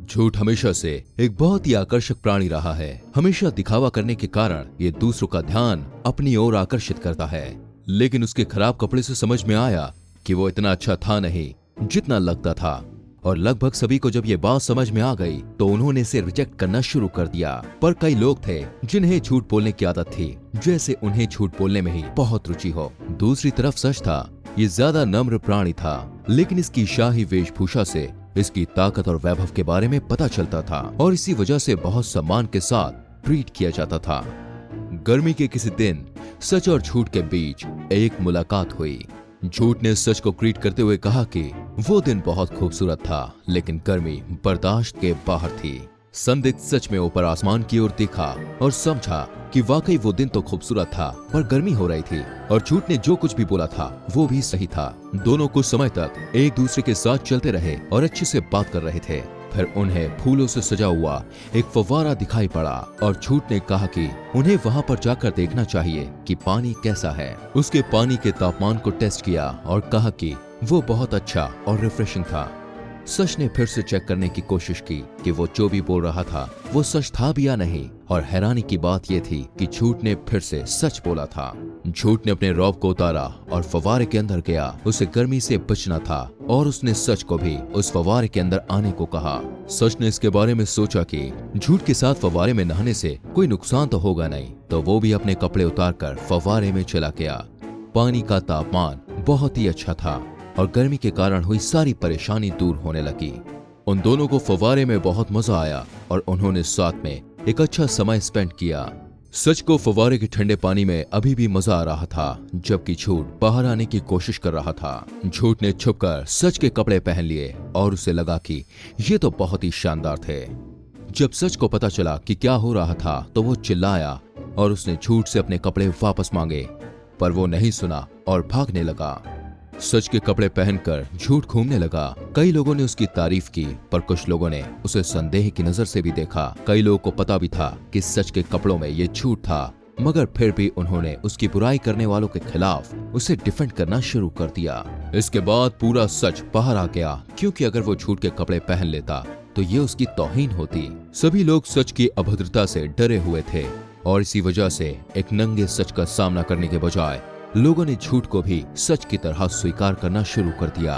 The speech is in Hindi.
झूठ हमेशा से एक बहुत ही आकर्षक प्राणी रहा है। हमेशा दिखावा करने के कारण ये दूसरों का ध्यान अपनी ओर आकर्षित करता है। लेकिन उसके खराब कपड़े से समझ में आया कि वो इतना अच्छा था नहीं जितना लगता था, और लगभग सभी को जब ये बात समझ में आ गई तो उन्होंने इसे रिजेक्ट करना शुरू कर दिया। पर कई लोग थे जिन्हें झूठ बोलने की आदत थी, जैसे उन्हें झूठ बोलने में ही बहुत रुचि हो। दूसरी तरफ सच था, ये ज्यादा नम्र प्राणी था, लेकिन इसकी शाही वेशभूषा से इसकी ताकत और वैभव के बारे में पता चलता था और इसी वजह से बहुत सम्मान के साथ ट्रीट किया जाता था। गर्मी के किसी दिन सच और झूठ के बीच एक मुलाकात हुई। झूठ ने सच को ग्रीट करते हुए कहा कि वो दिन बहुत खूबसूरत था, लेकिन गर्मी बर्दाश्त के बाहर थी। संदिग्ध सच में ऊपर आसमान की ओर देखा और समझा कि वाकई वो दिन तो खूबसूरत था, पर गर्मी हो रही थी। और झूठ ने जो कुछ भी बोला था वो भी सही था। दोनों कुछ समय तक एक दूसरे के साथ चलते रहे और अच्छे से बात कर रहे थे। फिर उन्हें फूलों से सजा हुआ एक फव्वारा दिखाई पड़ा और झूठ ने कहा कि उन्हें वहां पर जाकर देखना चाहिए कि पानी कैसा है। उसके पानी के तापमान को टेस्ट किया और कहा कि वो बहुत अच्छा और रिफ्रेशिंग था। सच ने फिर से चेक करने की कोशिश की कि वो जो भी बोल रहा था वो सच था भी या नहीं, और हैरानी की बात यह थी कि झूठ ने फिर से सच बोला था। झूठ ने अपने रौब को उतारा और फव्वारे के अंदर गया। उसे गर्मी से बचना था और उसने सच को भी उस फव्वारे के अंदर आने को कहा। सच ने इसके बारे में सोचा कि झूठ के साथ फव्वारे में नहाने से कोई नुकसान तो होगा नहीं, तो वो भी अपने कपड़े उतारकर फव्वारे में चला गया। पानी का तापमान बहुत ही अच्छा था और गर्मी के कारण हुई सारी परेशानी दूर होने लगी। उन दोनों को फव्वारे में बहुत मजा आया और उन्होंने साथ में एक अच्छा समय स्पेंड किया। सच को फव्वारे के ठंडे पानी में अभी भी मजा आ रहा था, जबकि झूठ बाहर आने की कोशिश कर रहा था। झूठ ने छुपकर सच के कपड़े पहन लिए और उसे लगा कि ये तो बहुत ही शानदार थे। जब सच को पता चला कि क्या हो रहा था तो वो चिल्लाया और उसने झूठ से अपने कपड़े वापस मांगे, पर वो नहीं सुना और भागने लगा। सच के कपड़े पहनकर झूठ घूमने लगा। कई लोगों ने उसकी तारीफ की, पर कुछ लोगों ने उसे संदेह की नजर से भी देखा। कई लोगों को पता भी था कि सच के कपड़ों में ये झूठ था, मगर फिर भी उन्होंने उसकी बुराई करने वालों के खिलाफ उसे डिफेंड करना शुरू कर दिया। इसके बाद पूरा सच बाहर आ गया, क्योंकि अगर वो झूठ के कपड़े पहन लेता तो ये उसकी तौहीन होती। सभी लोग सच की अभद्रता से डरे हुए थे और इसी वजह से एक नंगे सच का सामना करने के बजाय लोगों ने झूठ को भी सच की तरह स्वीकार करना शुरू कर दिया।